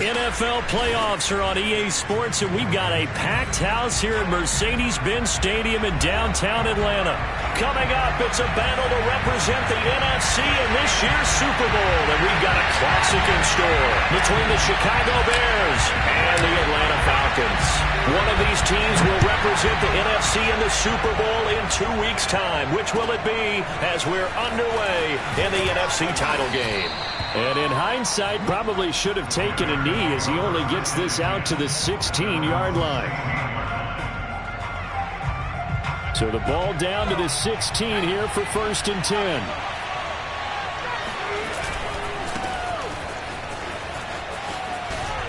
NFL playoffs are on EA Sports, and we've got a packed house here at Mercedes-Benz Stadium in downtown Atlanta. Coming up, it's a battle to represent the NFC in this year's Super Bowl, and we've got a classic in store between the Chicago Bears and the Atlanta Falcons. One of these teams will represent the NFC in the Super Bowl in 2 weeks' time. Which will it be as we're underway in the NFC title game? And in hindsight, probably should have taken a knee as he only gets this out to the 16-yard line. So the ball down to the 16 here for 1st and 10.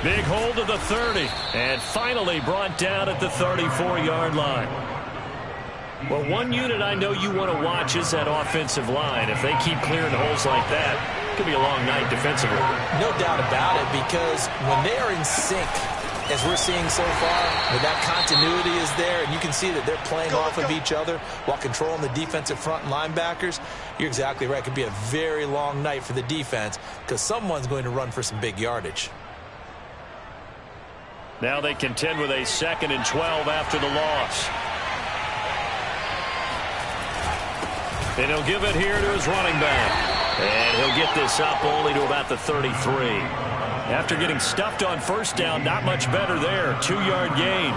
Big hold of the 30, and finally brought down at the 34-yard line. Well, one unit I know you want to watch is that offensive line. If they keep clearing holes like that, it could be a long night defensively. No doubt about it, because when they are in sync, as we're seeing so far, when that continuity is there, and you can see that they're playing off of each other while controlling the defensive front and linebackers, you're exactly right. It could be a very long night for the defense because someone's going to run for some big yardage. Now they contend with a 2nd and 12 after the loss. And he'll give it here to his running back. And he'll get this up only to about the 33. After getting stuffed on 1st down, not much better there. 2-yard gain.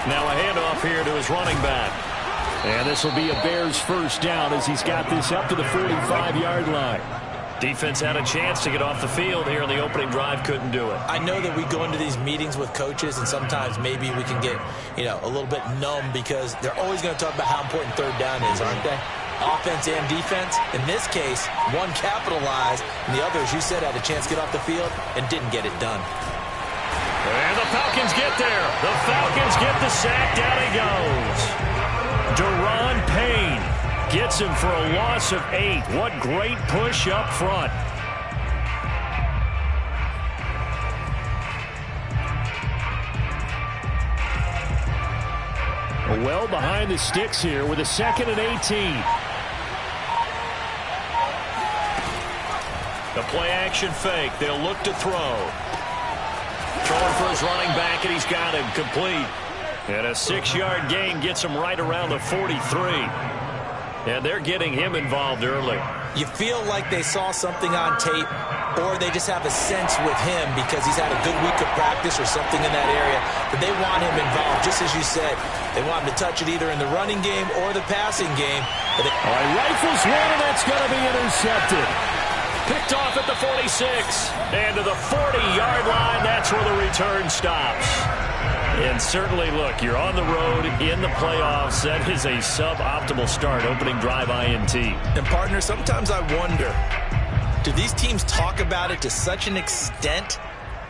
Now a handoff here to his running back. And this will be a Bears 1st down as he's got this up to the 45-yard line. Defense had a chance to get off the field here in the opening drive, couldn't do it. I know that we go into these meetings with coaches, and sometimes maybe we can get, a little bit numb because they're always going to talk about how important 3rd down is, aren't they? Offense and defense. In this case, one capitalized, and the other, as you said, had a chance to get off the field and didn't get it done. And the Falcons get there. The Falcons get the sack. Down he goes. Deron Payne gets him for a loss of 8. What great push up front. Well behind the sticks here with a 2nd and 18. The play action fake. They'll look to throw. Throwing for his running back, and he's got him complete. And a 6-yard gain gets him right around the 43. And they're getting him involved early. You feel like they saw something on tape, or they just have a sense with him because he's had a good week of practice or something in that area, that they want him involved. Just as you said, they want him to touch it either in the running game or the passing game. All right, rifles one, and that's going to be intercepted. Picked off at the 46. And to the 40-yard line, that's where the return stops. And certainly, look, you're on the road in the playoffs. That is a suboptimal start, opening drive INT. And, partner, sometimes I wonder, do these teams talk about it to such an extent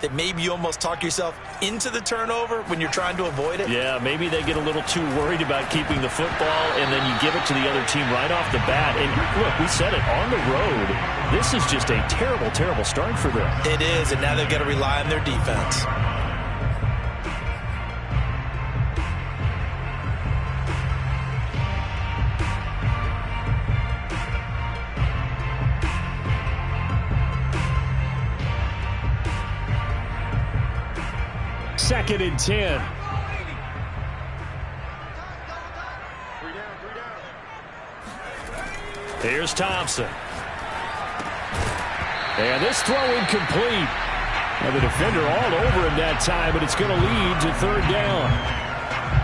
that maybe you almost talk yourself into the turnover when you're trying to avoid it? Yeah, maybe they get a little too worried about keeping the football, and then you give it to the other team right off the bat. And, look, we said it, on the road, this is just a terrible, terrible start for them. It is, and now they've got to rely on their defense. Second and 10. Here's Thompson. And this throw incomplete. And the defender all over him that time, but it's going to lead to 3rd down.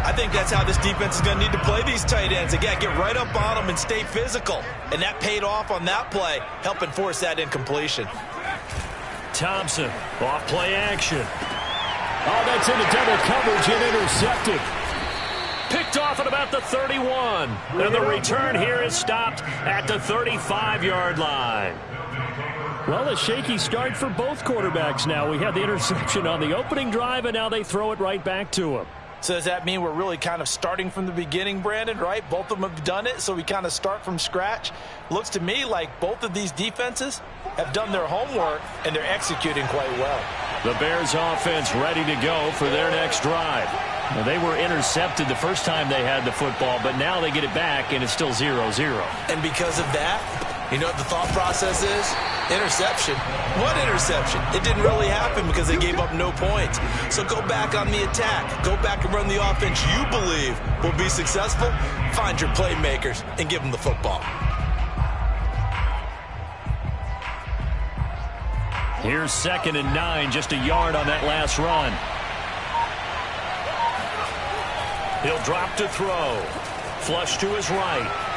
I think that's how this defense is going to need to play these tight ends. Again, get right up on them and stay physical. And that paid off on that play, helping force that incompletion. Thompson, off play action. Oh, that's into double coverage and intercepted. Picked off at about the 31. And the return here is stopped at the 35-yard line. Well, a shaky start for both quarterbacks now. We had the interception on the opening drive, and now they throw it right back to him. So does that mean we're really kind of starting from the beginning, Brandon, right? Both of them have done it, so we kind of start from scratch. Looks to me like both of these defenses have done their homework, and they're executing quite well. The Bears offense ready to go for their next drive. Now, they were intercepted the first time they had the football, but now they get it back, and it's still 0-0. And because of that, you know what the thought process is? Interception. What interception? It didn't really happen because they gave up no points. So go back on the attack. Go back and run the offense you believe will be successful. Find your playmakers and give them the football. Here's 2nd and 9, just a yard on that last run. He'll drop to throw. Flush to his right.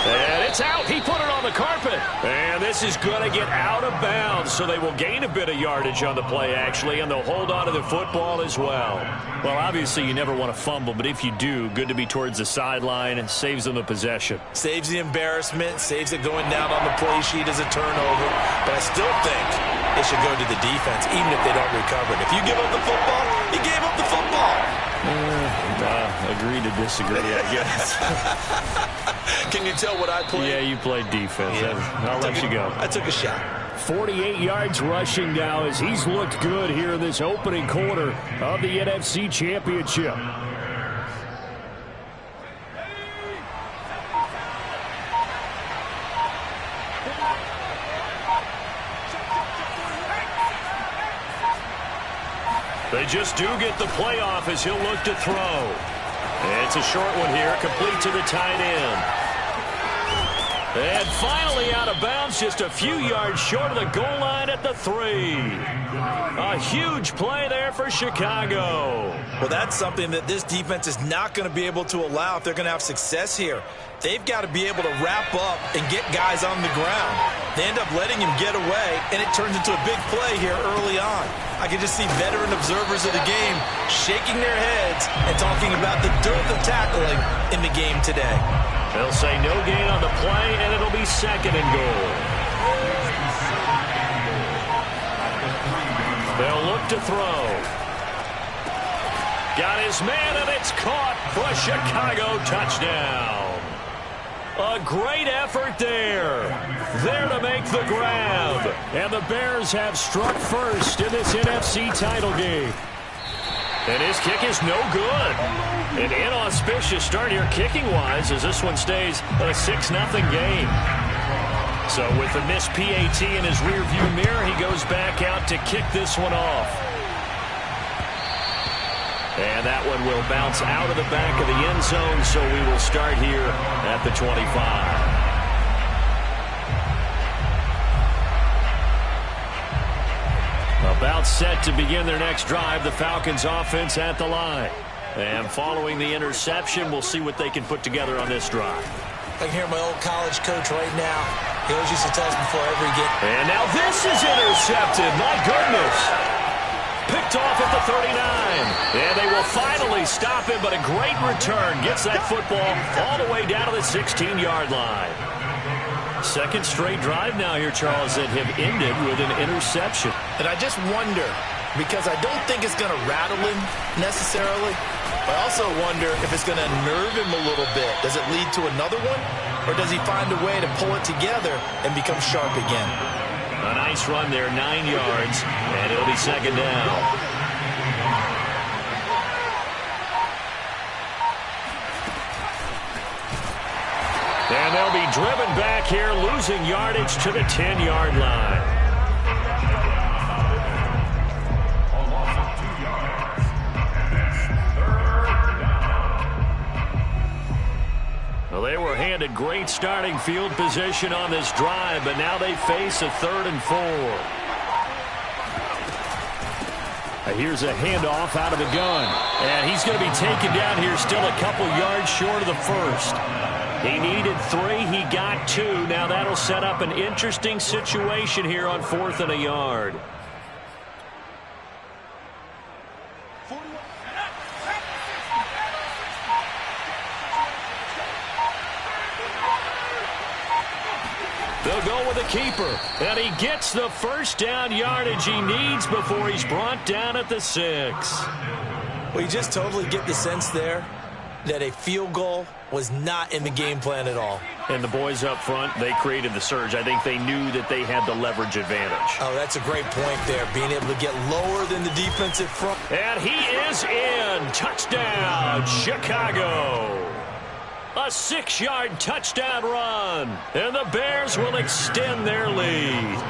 And it's out. He put it on the carpet. And this is going to get out of bounds, so they will gain a bit of yardage on the play, actually, and they'll hold on to the football as well. Well, obviously, you never want to fumble, but if you do, good to be towards the sideline and saves them the possession. Saves the embarrassment, saves it going down on the play sheet as a turnover. But I still think it should go to the defense, even if they don't recover it. If you give up the football, you gave up the football. Agree to disagree, I guess. Can you tell what I played? Yeah, you played defense. Yeah. I'll let you go. I took a shot. 48 yards rushing now as he's looked good here in this opening quarter of the NFC Championship. They just do get the playoff as he'll look to throw. It's a short one here, complete to the tight end. And finally out of bounds, just a few yards short of the goal line at the 3. A huge play there for Chicago. Well, that's something that this defense is not going to be able to allow if they're going to have success here. They've got to be able to wrap up and get guys on the ground. They end up letting him get away, and it turns into a big play here early on. I can just see veteran observers of the game shaking their heads and talking about the dearth of tackling in the game today. They'll say no gain on the play, and it'll be 2nd and goal. They'll look to throw. Got his man, and it's caught for a Chicago touchdown. A great effort there. There to make the grab. And the Bears have struck first in this NFC title game. And his kick is no good. An inauspicious start here kicking-wise as this one stays a 6-0 game. So with the missed PAT in his rearview mirror, he goes back out to kick this one off. And that one will bounce out of the back of the end zone, so we will start here at the 25. About set to begin their next drive, the Falcons offense at the line. And following the interception, we'll see what they can put together on this drive. I can hear my old college coach right now. He always used to tell us before every game. And now this is intercepted. My goodness. Picked off at the 39. And they will finally stop him, but a great return. Gets that football all the way down to the 16-yard line. Second straight drive now here, Charles, that have ended with an interception. And I just wonder, because I don't think it's going to rattle him necessarily, but I also wonder if it's going to nerve him a little bit. Does it lead to another one? Or does he find a way to pull it together and become sharp again? A nice run there, 9 yards, and it'll be 2nd down. And they'll be driven back here, losing yardage to the 10-yard line. Well, they were handed great starting field position on this drive, but now they face a 3rd and 4. Here's a handoff out of the gun. And he's going to be taken down here still a couple yards short of the first. He needed 3. He got 2. Now that'll set up an interesting situation here on 4th and a yard. They'll go with a keeper, and he gets the first down yardage he needs before he's brought down at the 6. Well, you just totally get the sense there that a field goal was not in the game plan at all. And the boys up front, they created the surge. I think they knew that they had the leverage advantage. Oh, that's a great point there, being able to get lower than the defensive front. And he is in. Touchdown, Chicago. A 6-yard touchdown run. And the Bears will extend their lead.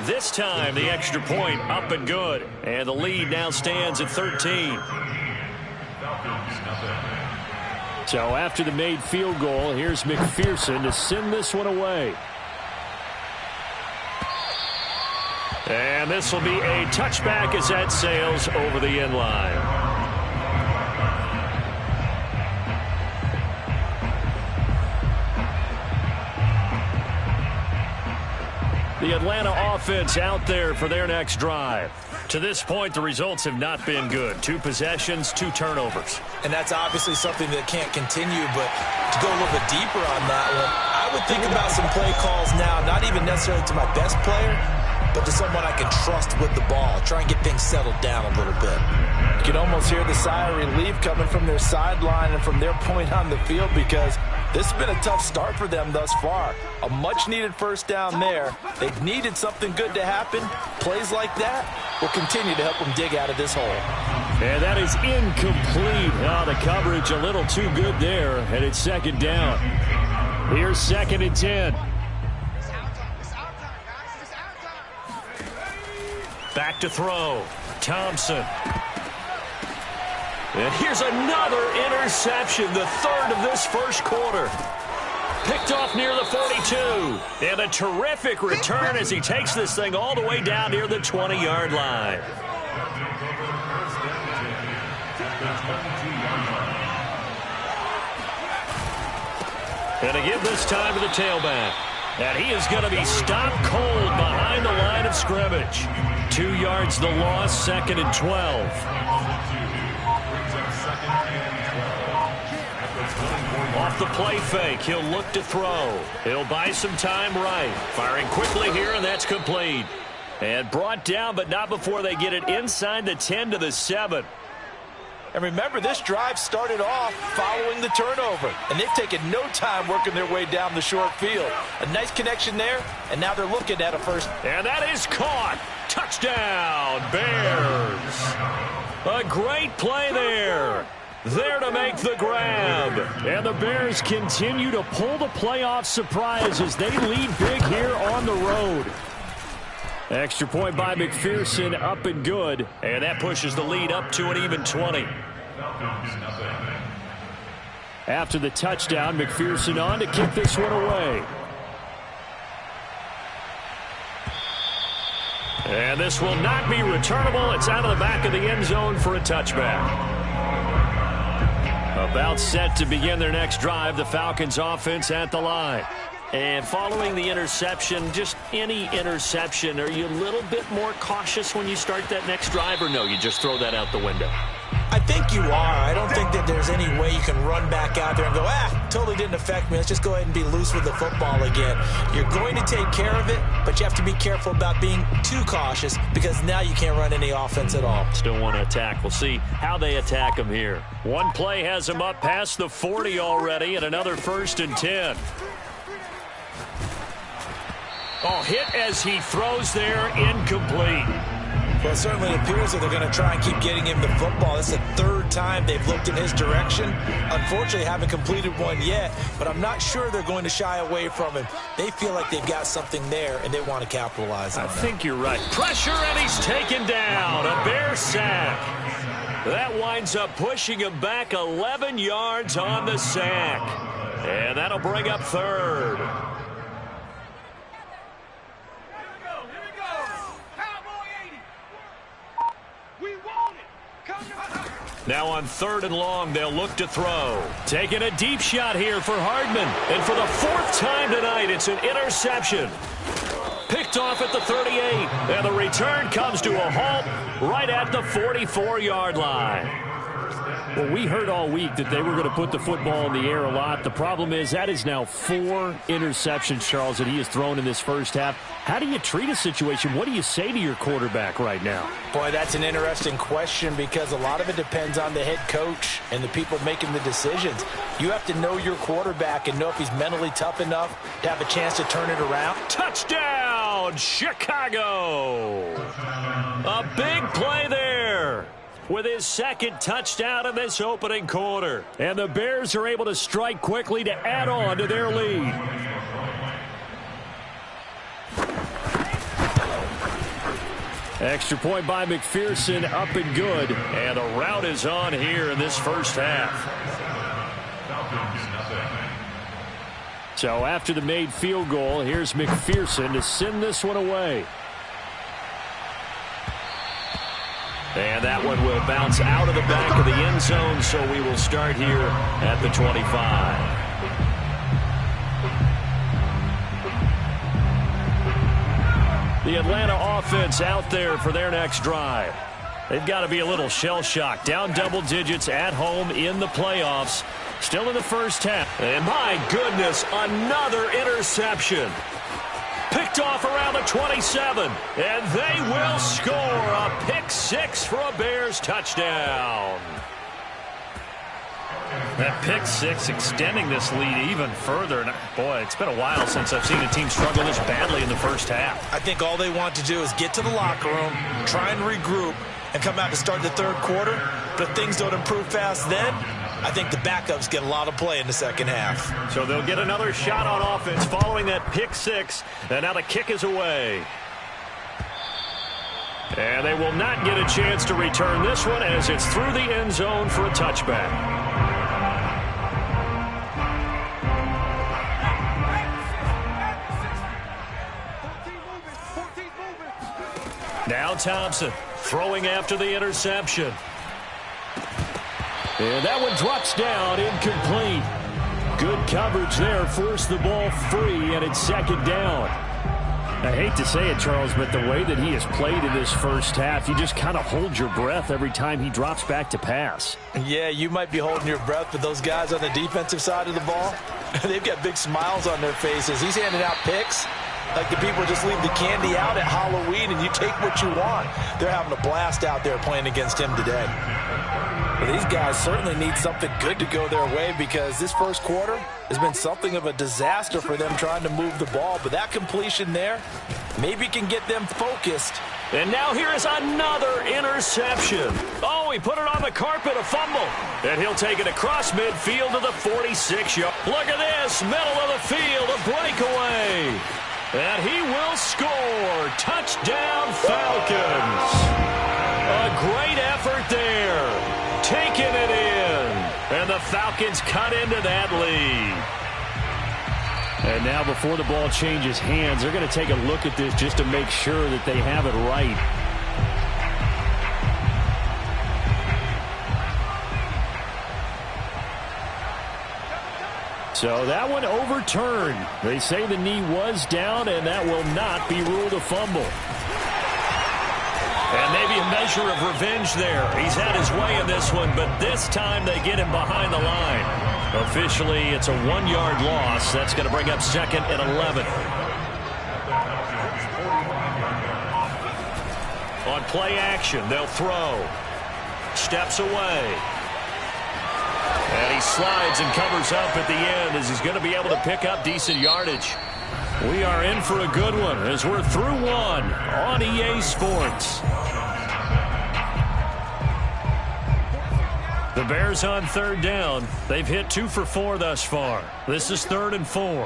This time, the extra point up and good. And the lead now stands at 13. So after the made field goal, here's McPherson to send this one away. And this will be a touchback as that sails over the end line. The Atlanta offense out there for their next drive. To this point, the results have not been good. 2 possessions, 2 turnovers. And that's obviously something that can't continue, but to go a little bit deeper on that one, I would think about some play calls now, not even necessarily to my best player, but to someone I can trust with the ball. Try and get things settled down a little bit. You can almost hear the sigh of relief coming from their sideline and from their point on the field, because this has been a tough start for them thus far. A much-needed first down there. They've needed something good to happen. Plays like that will continue to help them dig out of this hole. And that is incomplete. Oh, the coverage a little too good there, and it's second down. Here's 2nd and 10. Back to throw. Thompson. And here's another interception, the 3rd of this first quarter. Picked off near the 42. And a terrific return as he takes this thing all the way down near the 20-yard line. And again this time to the tailback. And he is going to be stopped cold behind the line of scrimmage. 2 yards the loss, 2nd and 12. Off the play fake, he'll look to throw. He'll buy some time right. Firing quickly here, and that's complete. And brought down, but not before they get it inside the 10 to the 7. And remember, this drive started off following the turnover, and they've taken no time working their way down the short field. A nice connection there, and now they're looking at a first. And that is caught. Touchdown, Bears. A great play there. There to make the grab. And the Bears continue to pull the playoff surprise as they lead big here on the road. Extra point by McPherson, up and good. And that pushes the lead up to an even 20. After the touchdown, McPherson on to kick this one away. And this will not be returnable. It's out of the back of the end zone for a touchback. About set to begin their next drive, the Falcons offense at the line. And following the interception, just any interception, are you a little bit more cautious when you start that next drive, or no, you just throw that out the window? I think you are. I don't think that there's any way you can run back out there and go, totally didn't affect me. Let's just go ahead and be loose with the football again. You're going to take care of it, but you have to be careful about being too cautious, because now you can't run any offense at all. Still want to attack. We'll see how they attack them here. One play has them up past the 40 already, and another 1st and 10. Oh, hit as he throws there, incomplete. Well, it certainly appears that they're going to try and keep getting him the football. It's the 3rd time they've looked in his direction. Unfortunately, haven't completed one yet, but I'm not sure they're going to shy away from him. They feel like they've got something there, and they want to capitalize on that. I think you're right. Pressure, and he's taken down. A Bear sack. That winds up pushing him back 11 yards on the sack. And that'll bring up 3rd. Now on 3rd and long, they'll look to throw. Taking a deep shot here for Hardman. And for the 4th time tonight, it's an interception. Picked off at the 38. And the return comes to a halt right at the 44-yard line. Well, we heard all week that they were going to put the football in the air a lot. The problem is that is now 4 interceptions, Charles, that he has thrown in this first half. How do you treat a situation? What do you say to your quarterback right now? Boy, that's an interesting question because a lot of it depends on the head coach and the people making the decisions. You have to know your quarterback and know if he's mentally tough enough to have a chance to turn it around. Touchdown, Chicago! A big play there with his second touchdown in this opening quarter. And the Bears are able to strike quickly to add on to their lead. Extra point by McPherson, up and good. And the route is on here in this first half. So after the made field goal, here's McPherson to send this one away. And that one will bounce out of the back of the end zone, so we will start here at the 25. The Atlanta offense out there for their next drive. They've got to be a little shell-shocked. Down double digits at home in the playoffs. Still in the first half. And my goodness, another interception. Picked off around the 27. And they will score a pick 6 for a Bears touchdown. That pick 6 extending this lead even further. And boy, it's been a while since I've seen a team struggle this badly in the first half. I think all they want to do is get to the locker room, try and regroup, and come out to start the third quarter. But if things don't improve fast then, I think the backups get a lot of play in the second half. So they'll get another shot on offense following that pick 6. And now the kick is away. And they will not get a chance to return this one as it's through the end zone for a touchback. Now Thompson throwing after the interception. And that one drops down, incomplete. Good coverage there, forced the ball free, and it's second down. I hate to say it, Charles, but the way that he has played in this first half, you just kind of hold your breath every time he drops back to pass. Yeah, you might be holding your breath, but those guys on the defensive side of the ball, they've got big smiles on their faces. He's handing out picks like the people just leave the candy out at Halloween and you take what you want. They're having a blast out there playing against him today. But these guys certainly need something good to go their way because this first quarter has been something of a disaster for them trying to move the ball. But that completion there maybe can get them focused. And now here is another interception. Oh, he put it on the carpet, a fumble. And he'll take it across midfield to the 46-yard. Look at this, middle of the field, a breakaway. And he will score. Touchdown, Falcons. A great effort there. Taking it in. And the Falcons cut into that lead. And now before the ball changes hands, they're going to take a look at this just to make sure that they have it right. So that one overturned. They say the knee was down, and that will not be ruled a fumble. And maybe a measure of revenge there. He's had his way in this one, but this time they get him behind the line. Officially, it's a 1-yard loss. That's going to bring up second and 11. On play action, they'll throw. Steps away. And he slides and covers up at the end as he's going to be able to pick up decent yardage. We are in for a good one as we're through one on EA Sports. The Bears on third down. They've hit 2 for 4 thus far. This is 3rd and 4.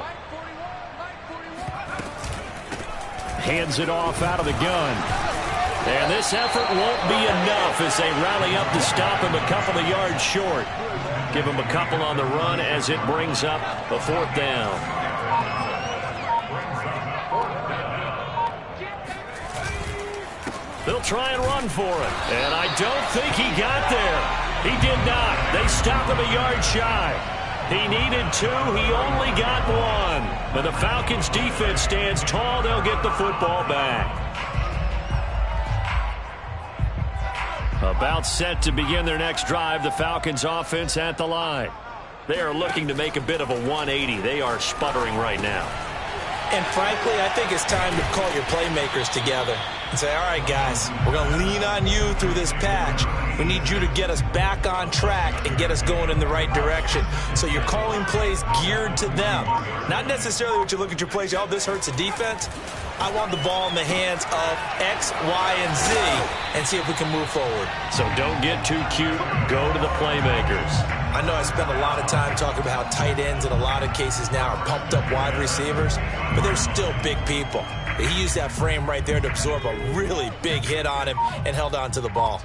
Hands it off out of the gun. And this effort won't be enough as they rally up to stop him a couple of yards short. Give him a couple on the run as it brings up a 4th down. They'll try and run for it. And I don't think he got there. He did not. They stopped him a yard shy. He needed 2. He only got 1. But the Falcons defense stands tall. They'll get the football back. About set to begin their next drive, the Falcons offense at the line. They are looking to make a bit of a 180. They are sputtering right now. And frankly, I think it's time to call your playmakers together and say, all right, guys, we're going to lean on you through this patch. We need you to get us back on track and get us going in the right direction. So you're calling plays geared to them. Not necessarily what you look at your plays, oh, this hurts the defense. I want the ball in the hands of X, Y, and Z and see if we can move forward. So don't get too cute. Go to the playmakers. I know I spent a lot of time talking about how tight ends in a lot of cases now are pumped up wide receivers, but they're still big people. He used that frame right there to absorb a really big hit on him and held on to the ball.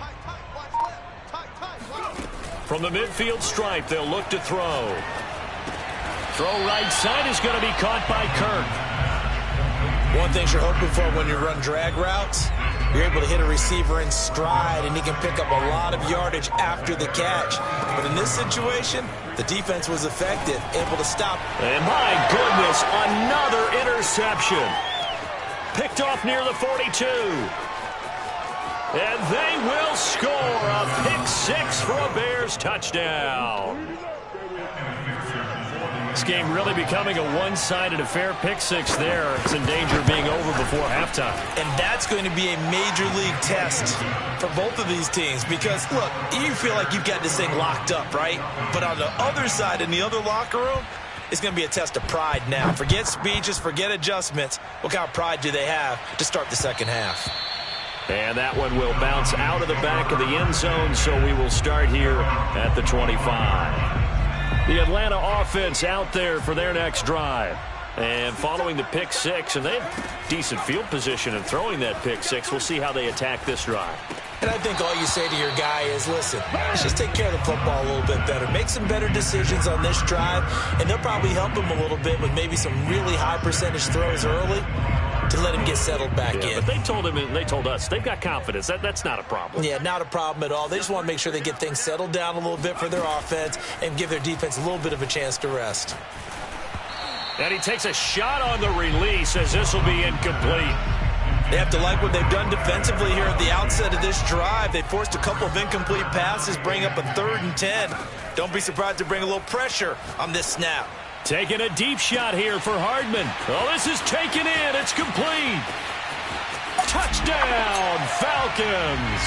From the midfield stripe, they'll look to throw. Throw right side is going to be caught by Kirk. One thing you're hoping for when you run drag routes, you're able to hit a receiver in stride, and he can pick up a lot of yardage after the catch. But in this situation, the defense was effective, able to stop. And my goodness, another interception. Picked off near the 42. And they will score a pick six for a Bears touchdown. This game really becoming a one-sided affair. Pick six there. It's in danger of being over before halftime. And that's going to be a major league test for both of these teams because, look, you feel like you've got this thing locked up, right? But on the other side, in the other locker room, it's going to be a test of pride now. Forget speeches, forget adjustments. What kind of pride do they have to start the second half? And that one will bounce out of the back of the end zone, so we will start here at the 25. The Atlanta offense out there for their next drive. And following the pick six, and they have decent field position in throwing that pick six. We'll see how they attack this drive. And I think all you say to your guy is, listen, let's just take care of the football a little bit better. Make some better decisions on this drive, and they'll probably help him a little bit with maybe some really high percentage throws early to let him get settled back in. But they told him and they told us they've got confidence. That's not a problem. Yeah, not a problem at all. They just want to make sure they get things settled down a little bit for their offense and give their defense a little bit of a chance to rest. And he takes a shot on the release as this will be incomplete. They have to like what they've done defensively here at the outset of this drive. They forced a couple of incomplete passes, bring up a 3rd and 10. Don't be surprised to bring a little pressure on this snap. Taking a deep shot here for Hardman. Oh, this is taken in. It's complete. Touchdown, Falcons.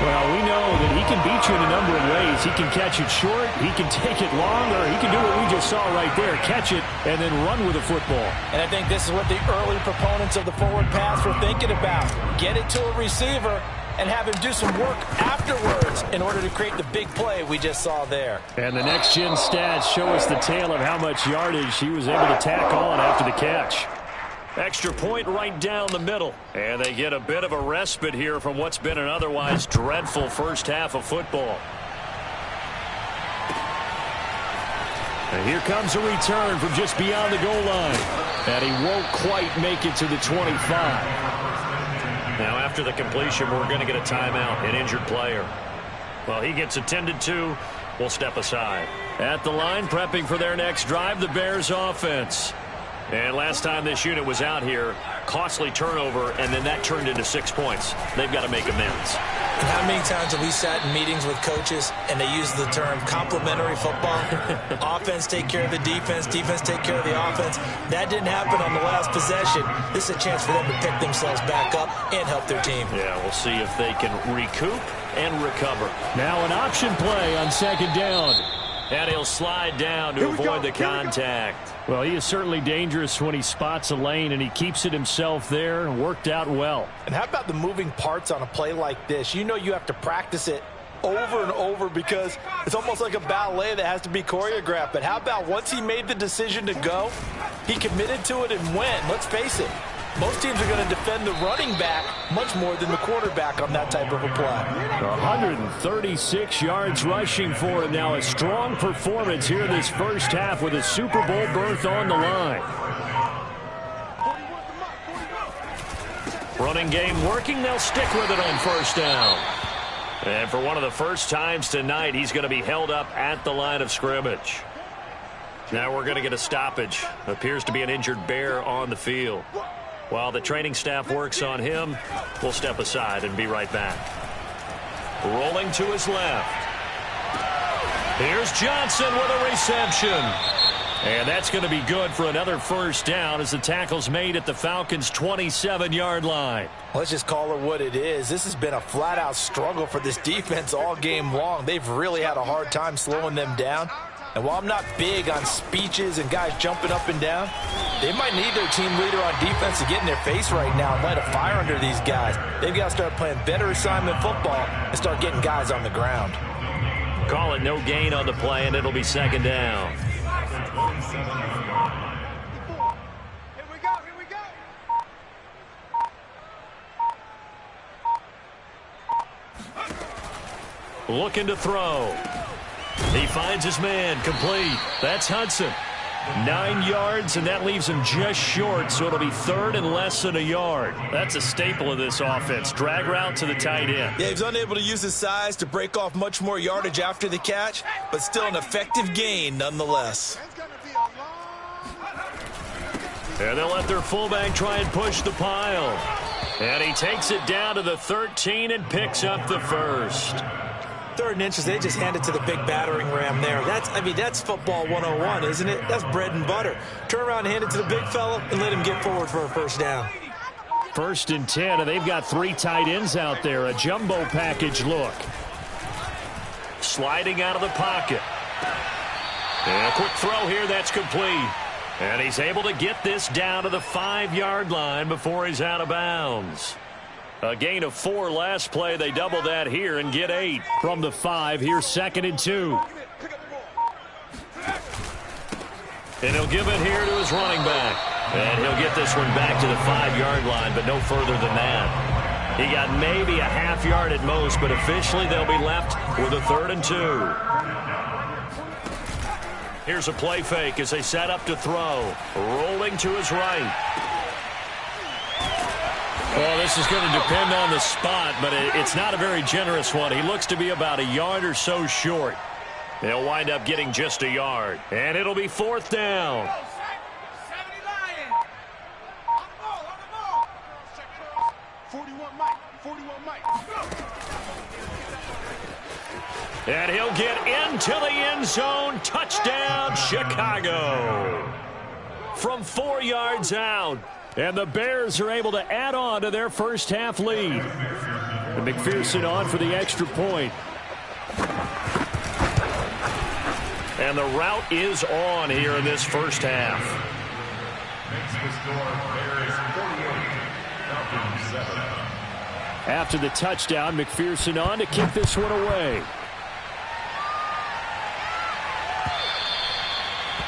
Well, we know that he can beat you in a number of ways. He can catch it short, he can take it long, or he can do what we just saw right there, catch it and then run with the football. And I think this is what the early proponents of the forward pass were thinking about. Get it to a receiver and have him do some work afterwards in order to create the big play we just saw there. And the next-gen stats show us the tale of how much yardage he was able to tack on after the catch. Extra point right down the middle. And they get a bit of a respite here from what's been an otherwise dreadful first half of football. And here comes a return from just beyond the goal line. And he won't quite make it to the 25. Now, after the completion, we're going to get a timeout, an injured player. Well, he gets attended to. We'll step aside. At the line, prepping for their next drive, the Bears offense. And last time this unit was out here, costly turnover, and then that turned into 6 points. They've got to make amends. And how many times have we sat in meetings with coaches and they use the term complementary football? Offense take care of the defense, defense take care of the offense. That didn't happen on the last possession. This is a chance for them to pick themselves back up and help their team. Yeah, we'll see if they can recoup and recover. Now an option play on 2nd down. And he'll slide down to avoid the contact. Well, he is certainly dangerous when he spots a lane, and he keeps it himself there and worked out well. And how about the moving parts on a play like this? You know you have to practice it over and over because it's almost like a ballet that has to be choreographed. But how about once he made the decision to go, he committed to it and went. Let's face it. Most teams are going to defend the running back much more than the quarterback on that type of a play. 136 yards rushing for him now. A strong performance here this first half with a Super Bowl berth on the line. Running game working. They'll stick with it on 1st down. And for one of the first times tonight, he's going to be held up at the line of scrimmage. Now we're going to get a stoppage. Appears to be an injured Bear on the field. While the training staff works on him, we'll step aside and be right back. Rolling to his left. Here's Johnson with a reception. And that's going to be good for another first down as the tackle's made at the Falcons' 27-yard line. Let's just call it what it is. This has been a flat-out struggle for this defense all game long. They've really had a hard time slowing them down. And while I'm not big on speeches and guys jumping up and down, they might need their team leader on defense to get in their face right now and light a fire under these guys. They've got to start playing better assignment football and start getting guys on the ground. Call it no gain on the play, and it'll be second down. Looking to throw. He finds his man, complete. That's Hudson. 9 yards, and that leaves him just short, so it'll be third and less than a yard. That's a staple of this offense. Drag route to the tight end. Yeah, he's unable to use his size to break off much more yardage after the catch, but still an effective gain nonetheless. And they'll let their fullback try and push the pile. And he takes it down to the 13 and picks up the first. 3rd and inches, they just hand it to the big battering ram there. That's football 101, isn't it? That's bread and butter. Turn around and hand it to the big fella and let him get forward for a first down. 1st and 10, and they've got 3 tight ends out there. A jumbo package look. Sliding out of the pocket. And a quick throw here, that's complete. And he's able to get this down to the 5-yard line before he's out of bounds. A gain of 4 last play. They double that here and get 8 from the 5. Here's 2nd and 2. And he'll give it here to his running back. And he'll get this one back to the 5-yard line, but no further than that. He got maybe a half yard at most, but officially they'll be left with a 3rd and 2. Here's a play fake as they set up to throw. Rolling to his right. Well, this is going to depend on the spot, but it's not a very generous one. He looks to be about a yard or so short. They'll wind up getting just a yard. And it'll be 4th down. And he'll get into the end zone. Touchdown, Chicago. From 4 yards out. And the Bears are able to add on to their first half lead. And McPherson on for the extra point. And the route is on here in this first half. After the touchdown, McPherson on to kick this one away.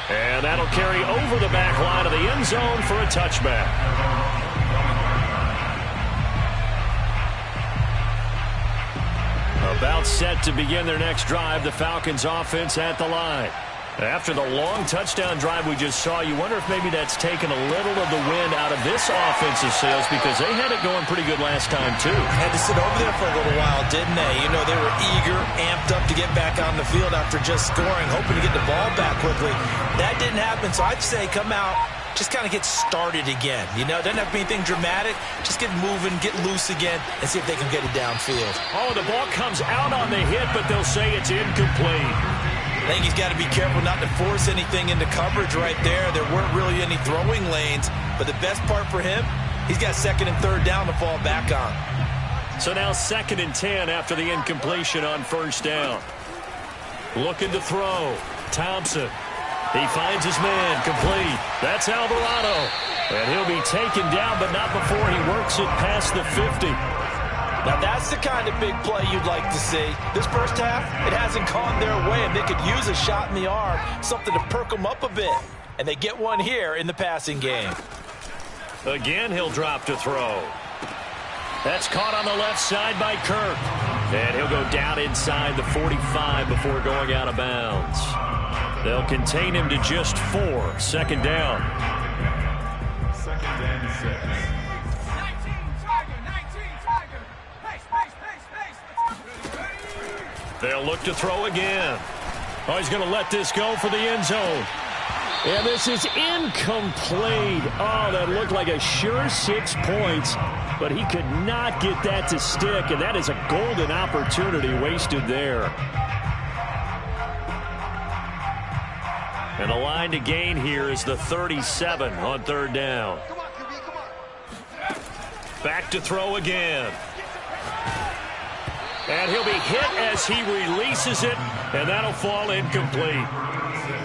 And that'll carry over the back line of the end zone for a touchback. About set to begin their next drive, the Falcons offense at the line. After the long touchdown drive we just saw, you wonder if maybe that's taken a little of the wind out of this offensive sails, because they had it going pretty good last time too. Had to sit over there for a little while, didn't they? You know, they were eager, amped up to get back on the field after just scoring, hoping to get the ball back quickly. That didn't happen, so I'd say come out, just kind of get started again. You know, doesn't have to be anything dramatic. Just get moving, get loose again, and see if they can get it downfield. Oh, the ball comes out on the hit, but they'll say it's incomplete. I think he's got to be careful not to force anything into coverage right there. There weren't really any throwing lanes, but the best part for him, he's got 2nd and 3rd down to fall back on. So now 2nd and 10 after the incompletion on 1st down. Looking to throw. Thompson. He finds his man, complete. That's Alvarado. And he'll be taken down, but not before he works it past the 50. Now that's the kind of big play you'd like to see. This first half, it hasn't gone their way, and they could use a shot in the arm, something to perk them up a bit. And they get one here in the passing game. Again, he'll drop to throw. That's caught on the left side by Kirk. And he'll go down inside the 45 before going out of bounds. They'll contain him to just 4. 2nd down. 2nd and 6. They'll look to throw again. Oh, he's going to let this go for the end zone. And this is incomplete. Oh, that looked like a sure 6 points. but he could not get that to stick, and that is a golden opportunity wasted there. And the line to gain here is the 37 on third down. Back to throw again. And he'll be hit as he releases it, and that'll fall incomplete.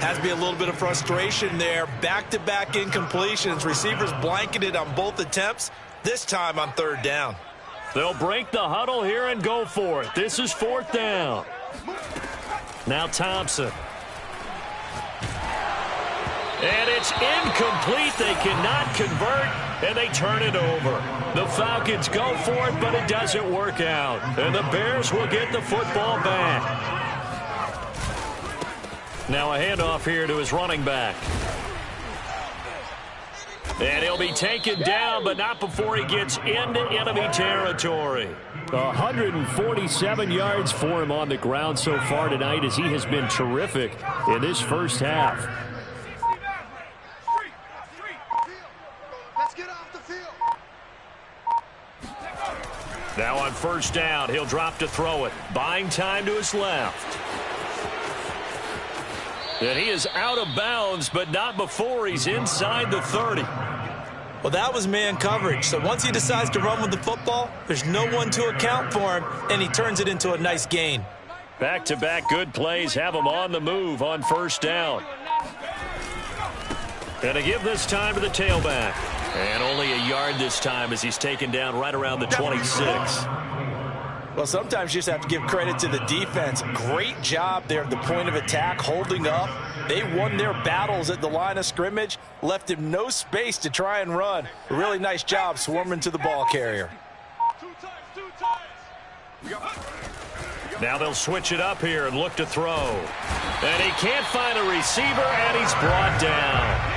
Has to be a little bit of frustration there. Back-to-back incompletions. Receivers blanketed on both attempts, this time on third down. They'll break the huddle here and go for it. This is fourth down. Now Thompson. And it's incomplete. They cannot convert, and they turn it over. The Falcons go for it, but it doesn't work out. And the Bears will get the football back. Now a handoff here to his running back. And he'll be taken down, but not before he gets into enemy territory. 147 yards for him on the ground so far tonight, as he has been terrific in this first half. Now on first down, he'll drop to throw it. Buying time to his left. And he is out of bounds, but not before he's inside the 30. Well, that was man coverage. So once he decides to run with the football, there's no one to account for him, and he turns it into a nice gain. Back-to-back good plays have him on the move on first down. And to give this time to the tailback. And only a yard this time as he's taken down right around the 26. Well, sometimes you just have to give credit to the defense. Great job there at the point of attack, holding up. They won their battles at the line of scrimmage, left him no space to try and run. A really nice job swarming to the ball carrier. Now they'll switch it up here and look to throw. And he can't find a receiver, and he's brought down.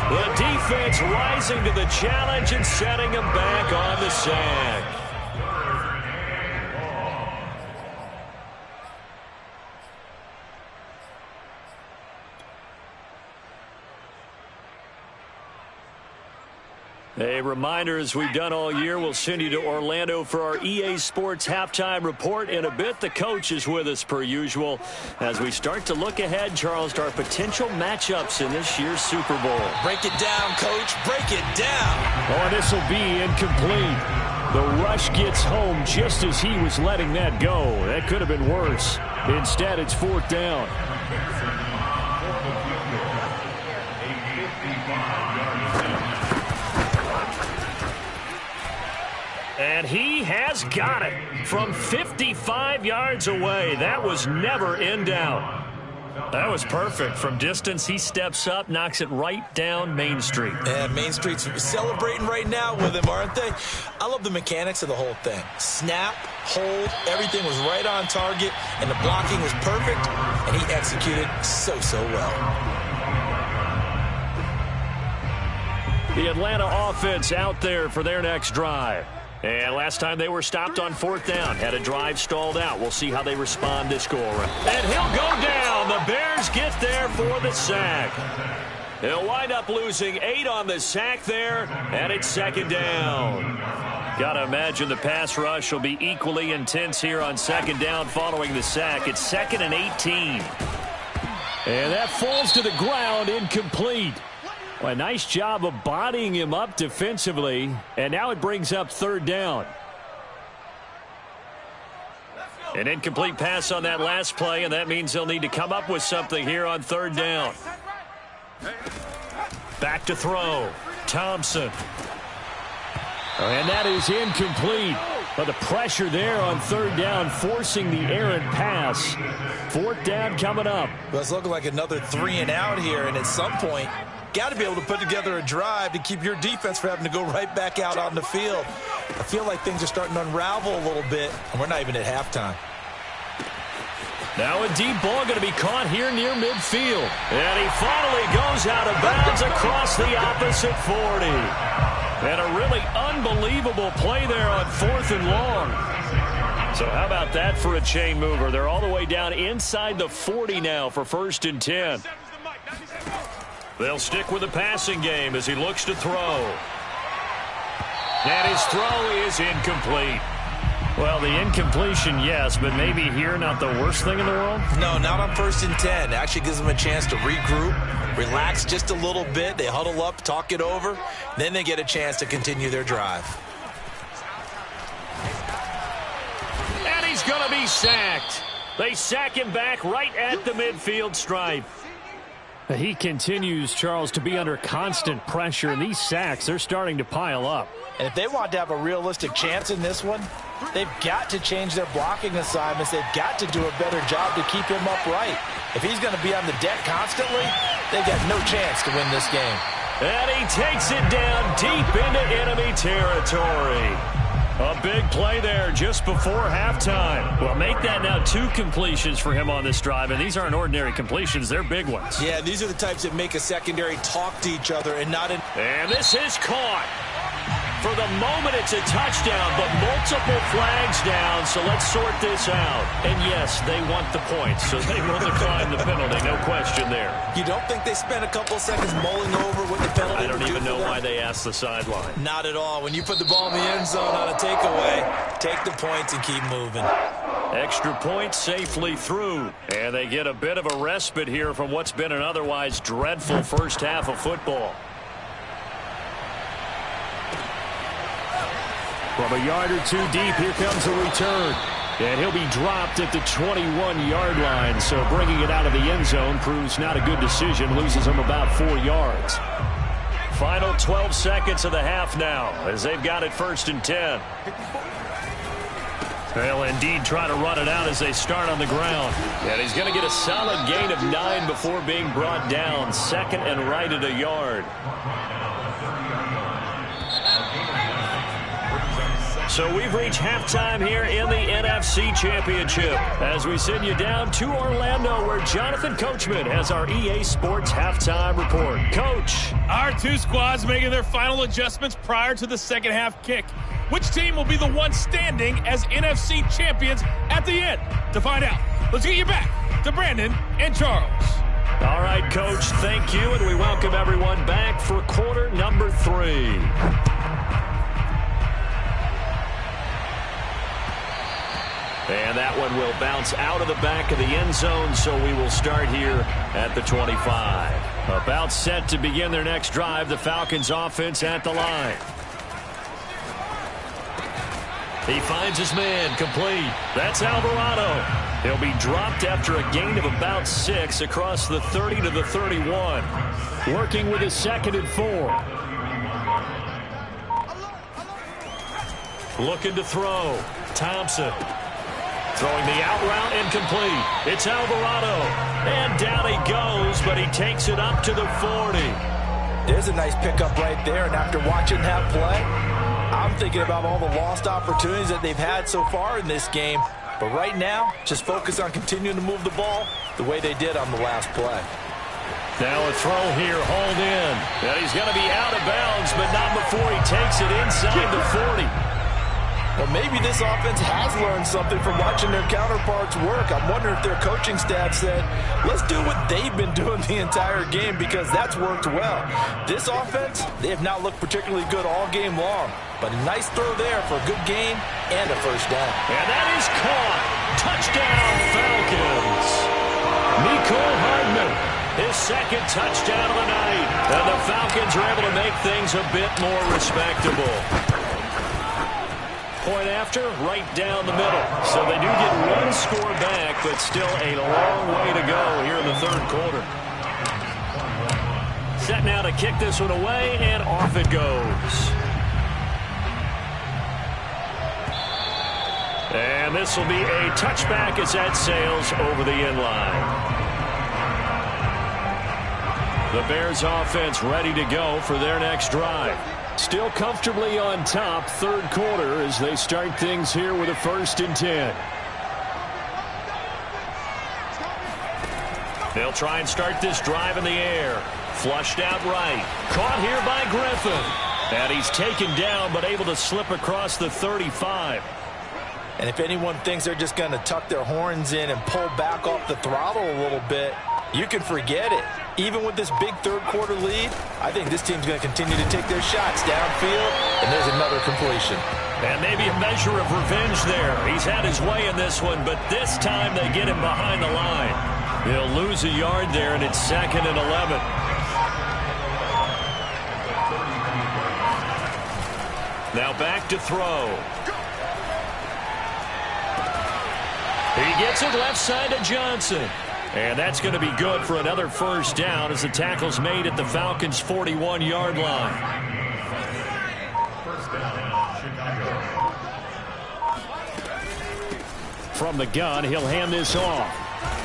The defense rising to the challenge and setting him back on the sack. A reminder, as we've done all year, we'll send you to Orlando for our EA Sports Halftime Report. In a bit, the coach is with us per usual as we start to look ahead, Charles, to our potential matchups in this year's Super Bowl. Break it down, Coach. Break it down. Oh, this will be incomplete. The rush gets home just as he was letting that go. That could have been worse. Instead, it's fourth down. And he has got it from 55 yards away. That was never in doubt. That was perfect. From distance, he steps up, knocks it right down Main Street. And Main Street's celebrating right now with him, aren't they? I love the mechanics of the whole thing. Snap, hold, everything was right on target, and the blocking was perfect, and he executed so well. The Atlanta offense out there for their next drive. And last time they were stopped on fourth down, had a drive stalled out. We'll see how they respond this go-around. And he'll go down. The Bears get there for the sack. They'll wind up losing 8 on the sack there, and it's second down. Got to imagine the pass rush will be equally intense here on second down following the sack. It's 2nd and 18. And that falls to the ground, incomplete. Well, a nice job of bodying him up defensively, and now it brings up third down. An incomplete pass on that last play, and that means they'll need to come up with something here on third down. Back to throw. Thompson. And that is incomplete. But the pressure there on third down, forcing the errant pass. Fourth down coming up. Well, it's looking like another 3 and out here, and at some point, got to be able to put together a drive to keep your defense from having to go right back out on the field. I feel like things are starting to unravel a little bit, and we're not even at halftime. Now a deep ball going to be caught here near midfield. And he finally goes out of bounds across the opposite 40. And a really unbelievable play there on 4th and long. So how about that for a chain mover? They're all the way down inside the 40 now for 1st and 10. They'll stick with the passing game as he looks to throw. And his throw is incomplete. Well, the incompletion, yes, but maybe here not the worst thing in the world? No, not on 1st and 10. Actually gives them a chance to regroup, relax just a little bit. They huddle up, talk it over. Then they get a chance to continue their drive. And he's going to be sacked. They sack him back right at the midfield stripe. He continues, Charles, to be under constant pressure, and these sacks, they're starting to pile up. And if they want to have a realistic chance in this one, they've got to change their blocking assignments. They've got to do a better job to keep him upright. If he's going to be on the deck constantly, they've got no chance to win this game. And he takes it down deep into enemy territory. A big play there just before halftime. Well, make that now 2 completions for him on this drive, and these aren't ordinary completions. They're big ones. Yeah, these are the types that make a secondary talk to each other and not... And this is caught. For the moment, it's a touchdown, but multiple flags down, so let's sort this out. And yes, they want the points, so they will decline the penalty, no question there. You don't think they spent a couple seconds mulling over what the penalty I don't even know why they asked the sideline. Not at all. When you put the ball in the end zone on a takeaway, take the points and keep moving. Extra point safely through, and they get a bit of a respite here from what's been an otherwise dreadful first half of football. From a yard or 2 deep, here comes the return. And he'll be dropped at the 21-yard line, so bringing it out of the end zone proves not a good decision, loses him about 4 yards. Final 12 seconds of the half now, as they've got it 1st and 10. They'll indeed try to run it out as they start on the ground. And he's going to get a solid gain of 9 before being brought down, 2nd and right at a yard. So we've reached halftime here in the NFC Championship as we send you down to Orlando where Jonathan Coachman has our EA Sports halftime report. Coach. Our 2 squads making their final adjustments prior to the second half kick. Which team will be the one standing as NFC champions at the end? To find out, let's get you back to Brandon and Charles. All right, Coach, thank you, and we welcome everyone back for quarter number 3. And that one will bounce out of the back of the end zone, so we will start here at the 25. About set to begin their next drive, the Falcons offense at the line. He finds his man, complete. That's Alvarado. He'll be dropped after a gain of about 6 across the 30 to the 31. Working with his 2nd and 4. Looking to throw. Thompson. Throwing the out route incomplete. It's Alvarado. And down he goes, but he takes it up to the 40. There's a nice pickup right there, and after watching that play, I'm thinking about all the lost opportunities that they've had so far in this game. But right now, just focus on continuing to move the ball the way they did on the last play. Now a throw here, hauled in. And he's going to be out of bounds, but not before he takes it inside the 40. Well, maybe this offense has learned something from watching their counterparts work. I'm wondering if their coaching staff said, let's do what they've been doing the entire game because that's worked well. This offense, they have not looked particularly good all game long. But a nice throw there for a good gain and a 1st down. And that is caught. Touchdown, Falcons. Nicole Hardman, his 2nd touchdown of the night. And the Falcons are able to make things a bit more respectable. Point after, right down the middle. So they do get 1 score back, but still a long way to go here in the 3rd quarter. Set now to kick this one away, and off it goes. And this will be a touchback as that sails over the end line. The Bears offense ready to go for their next drive. Still comfortably on top, 3rd quarter as they start things here with a 1st and 10. They'll try and start this drive in the air. Flushed out right. Caught here by Griffin. And he's taken down but able to slip across the 35. And if anyone thinks they're just going to tuck their horns in and pull back off the throttle a little bit, You can forget it. Even with this big third-quarter lead, I think this team's going to continue to take their shots downfield, and there's another completion. And maybe a measure of revenge there. He's had his way in this one, but this time they get him behind the line. He'll lose a yard there, and it's 2nd and 11. Now back to throw. He gets it left side to Johnson. And that's going to be good for another first down as the tackle's made at the Falcons' 41-yard line. From the gun, he'll hand this off.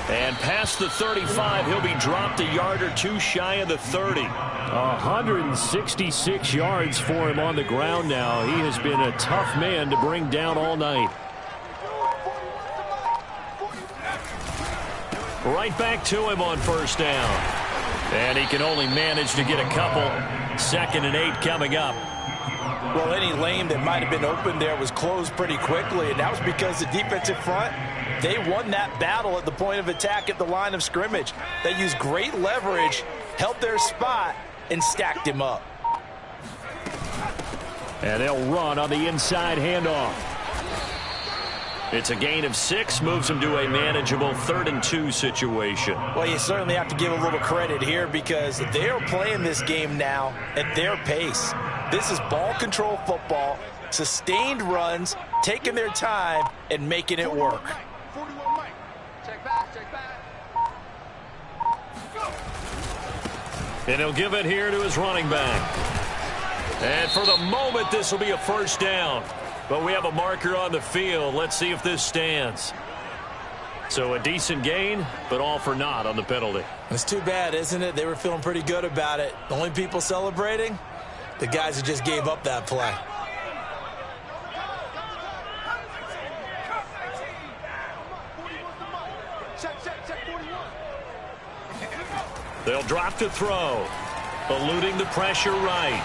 And past the 35, he'll be dropped a yard or two shy of the 30. 166 yards for him on the ground now. He has been a tough man to bring down all night. Right back to him on first down. And he can only manage to get a couple. 2nd and 8 coming up. Well, any lane that might have been open there was closed pretty quickly, and that was because the defensive front, they won that battle at the point of attack at the line of scrimmage. They used great leverage, held their spot, and stacked him up. And they'll run on the inside handoff. It's a gain of 6, moves them to a manageable 3rd and 2 situation. Well, you certainly have to give a little credit here because they are playing this game now at their pace. This is ball control football, sustained runs, taking their time, and making it work. And he'll give it here to his running back. And for the moment, this will be a first down. But we have a marker on the field. Let's see if this stands. So a decent gain, but all for naught on the penalty. It's too bad, isn't it? They were feeling pretty good about it. The only people celebrating, the guys who just gave up that play. They'll drop to throw. Eluding the pressure right.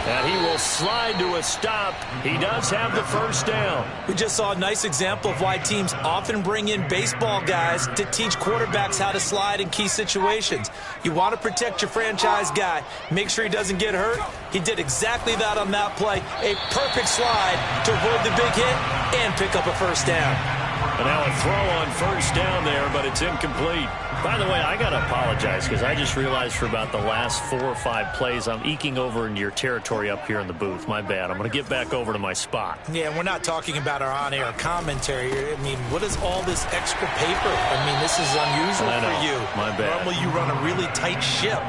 And he will slide to a stop. He does have the first down. We just saw a nice example of why teams often bring in baseball guys to teach quarterbacks how to slide in key situations. You want to protect your franchise guy. Make sure he doesn't get hurt. He did exactly that on that play. A perfect slide to avoid the big hit and pick up a first down. And now a throw on first down there, but it's incomplete. By the way, I got to apologize because I just realized for about the last 4 or 5 plays, I'm eking over into your territory up here in the booth. My bad. I'm going to get back over to my spot. Yeah, we're not talking about our on-air commentary here. I mean, what is all this extra paper? I mean, this is unusual for you. My bad. Normally you run a really tight ship.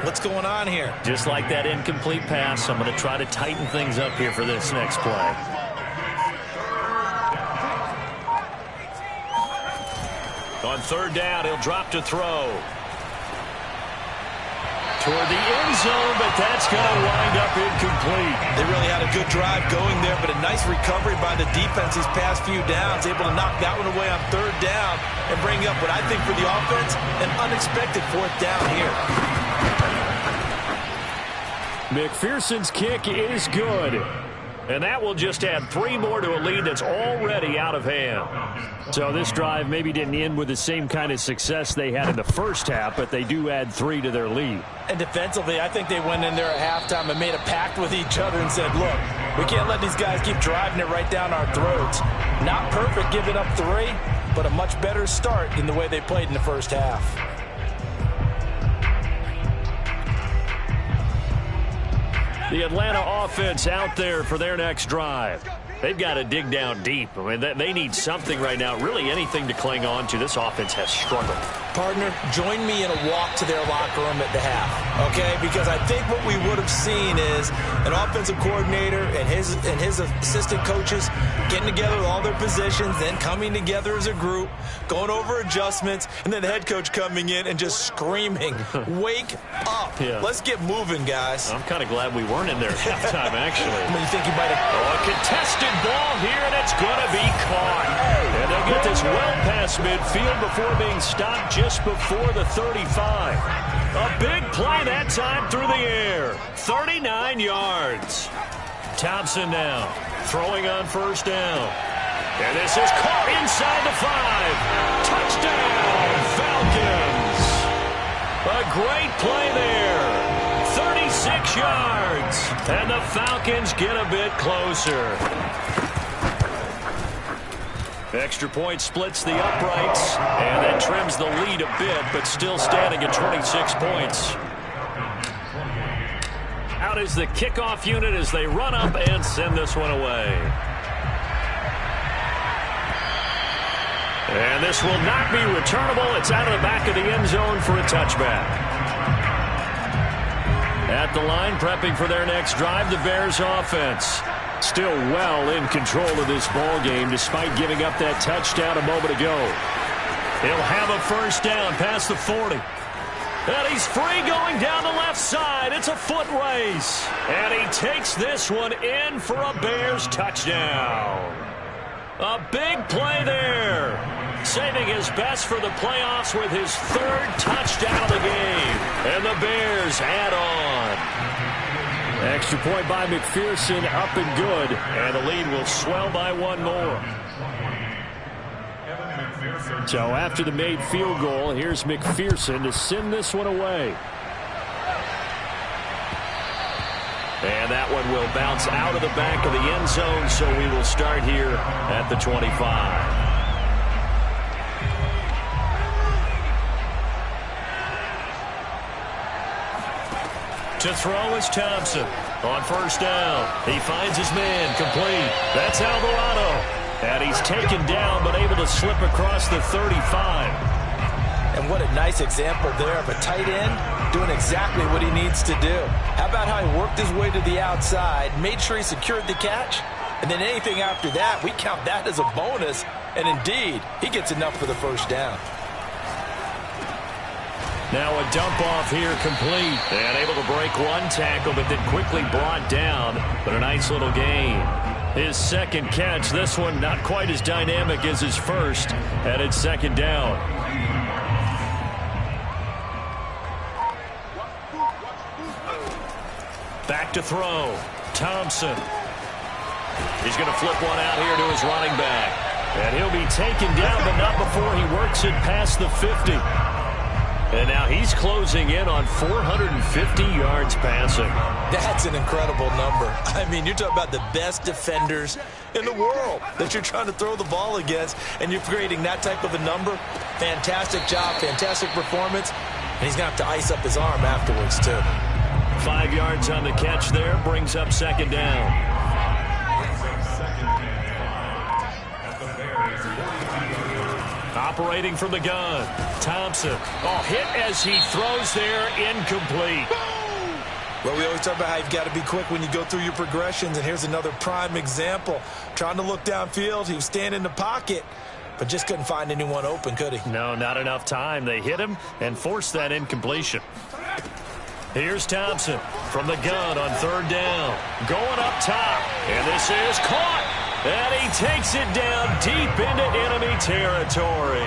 What's going on here? Just like that incomplete pass, I'm going to try to tighten things up here for this next play. On third down, he'll drop to throw. Toward the end zone, but that's going to wind up incomplete. They really had a good drive going there, but a nice recovery by the defense these past few downs, able to knock that one away on third down and bring up what I think for the offense, an unexpected 4th down here. McPherson's kick is good. And that will just add 3 more to a lead that's already out of hand. So this drive maybe didn't end with the same kind of success they had in the first half, but they do add 3 to their lead. And defensively, I think they went in there at halftime and made a pact with each other and said, look, we can't let these guys keep driving it right down our throats. Not perfect giving up 3, but a much better start than the way they played in the first half. The Atlanta offense out there for their next drive. They've got to dig down deep. I mean, they need something right now, really anything to cling on to. This offense has struggled. Partner, join me in a walk to their locker room at the half, okay? Because I think what we would have seen is an offensive coordinator and his assistant coaches getting together with all their positions, then coming together as a group, going over adjustments, and then the head coach coming in and just screaming, wake up. Yeah. Let's get moving, guys. I'm kind of glad we weren't in there at halftime, actually. I mean, you think you might have... Oh, a contested ball here, and it's going to be caught. And they'll get this well past midfield before being stopped just before the 35. A big play that time through the air. 39 yards. Thompson now throwing on first down. And this is caught inside the 5. Touchdown, Falcons. great play there. 36 yards. And the Falcons get a bit closer. Extra point splits the uprights, and that trims the lead a bit, but still standing at 26 points. Out is the kickoff unit as they run up and send this one away. And this will not be returnable. It's out of the back of the end zone for a touchback. At the line, prepping for their next drive, the Bears offense. Still well in control of this ball game despite giving up that touchdown a moment ago. He'll have a first down past the 40. And he's free going down the left side. It's a foot race. And he takes this one in for a Bears touchdown. A big play there. Saving his best for the playoffs with his third touchdown of the game. And the Bears add on. Extra point by McPherson, up and good. And the lead will swell by one more. So after the made field goal, here's McPherson to send this one away. And that one will bounce out of the back of the end zone, so we will start here at the 25. To throw is Thompson. On first down, he finds his man, complete. That's Alvarado. And he's taken down, but able to slip across the 35. And what a nice example there of a tight end doing exactly what he needs to do. How about how he worked his way to the outside, made sure he secured the catch, and then anything after that, we count that as a bonus. And indeed, he gets enough for the first down. Now a dump off here complete. And able to break one tackle, but then quickly brought down. But a nice little gain. His second catch, this one not quite as dynamic as his first. And it's second down. Back to throw. Thompson. He's going to flip one out here to his running back. And he'll be taken down, but not before he works it past the 50. And now he's closing in on 450 yards passing. That's an incredible number. I mean, you're talking about the best defenders in the world that you're trying to throw the ball against, and you're creating that type of a number. Fantastic job, fantastic performance. And he's going to have to ice up his arm afterwards, too. 5 yards on the catch there, brings up second down. Operating from the gun, Thompson. Oh, hit as he throws there, incomplete. Well, we always talk about how you've got to be quick when you go through your progressions, and here's another prime example. Trying to look downfield, he was standing in the pocket, but just couldn't find anyone open, could he? No, not enough time. They hit him and forced that incompletion. Here's Thompson from the gun on third down. Going up top, and this is caught. And he takes it down deep into enemy territory.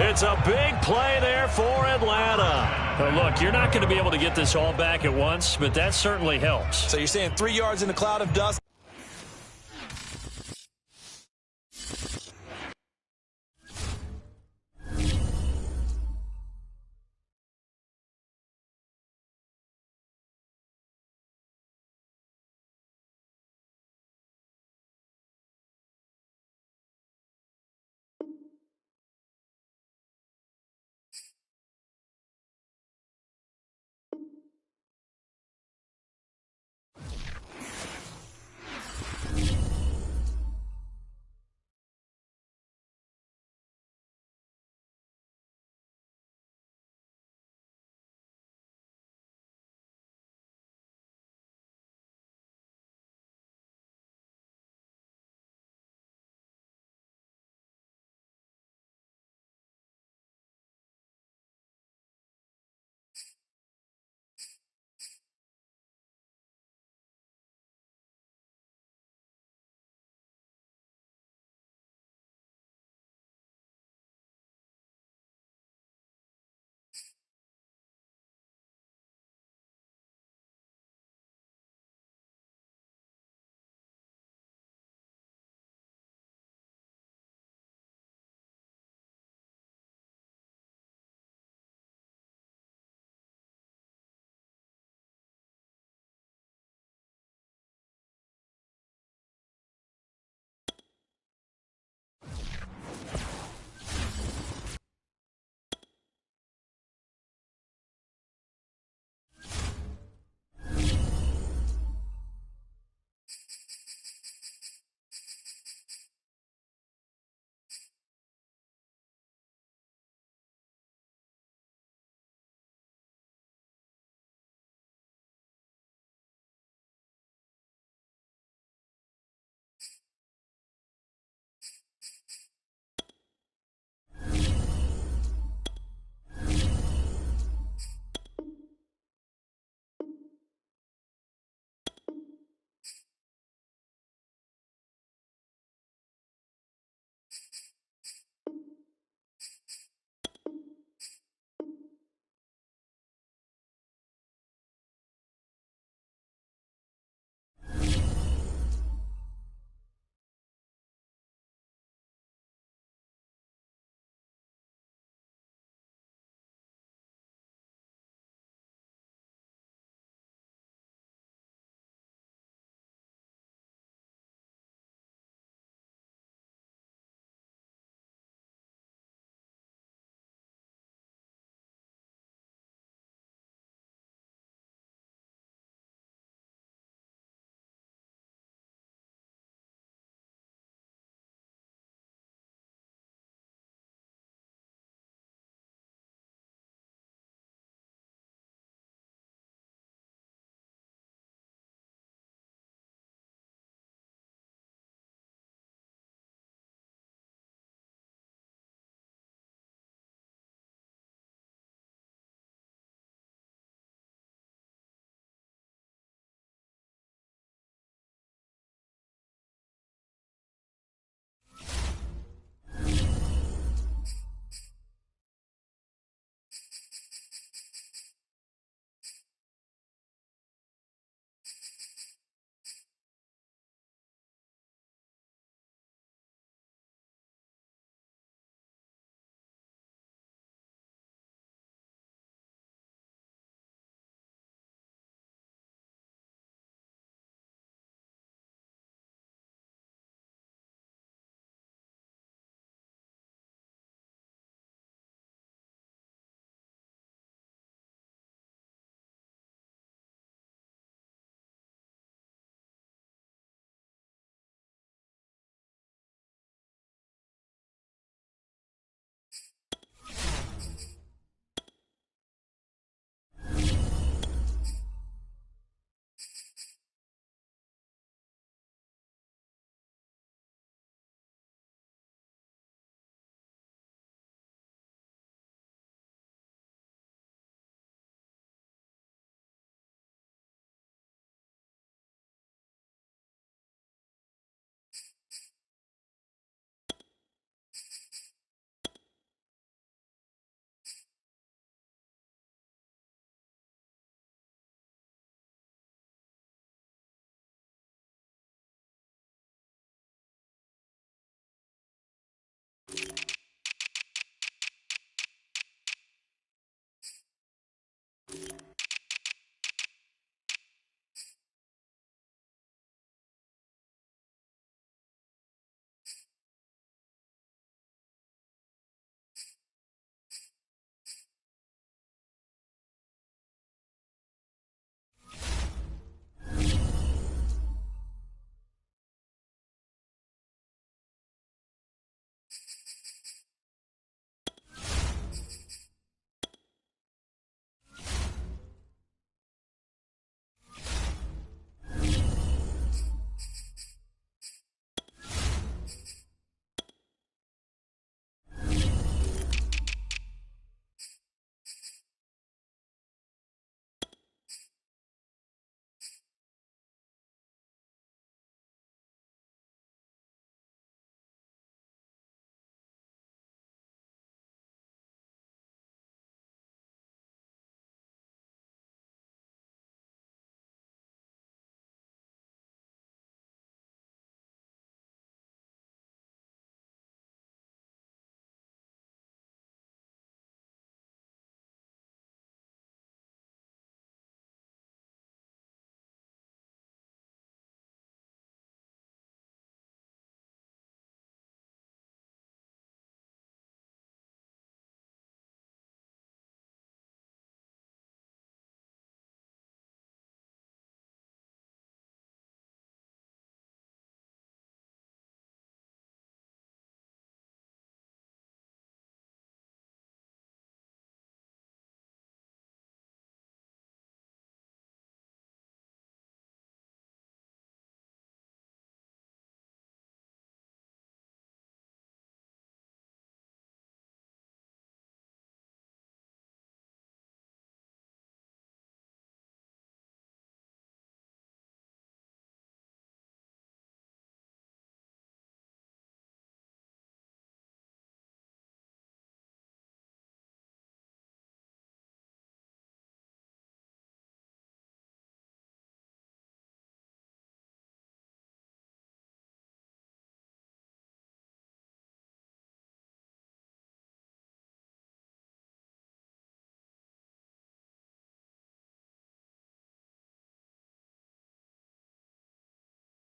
It's a big play there for Atlanta. Now look, you're not going to be able to get this all back at once, but that certainly helps. So you're saying 3 yards in a cloud of dust?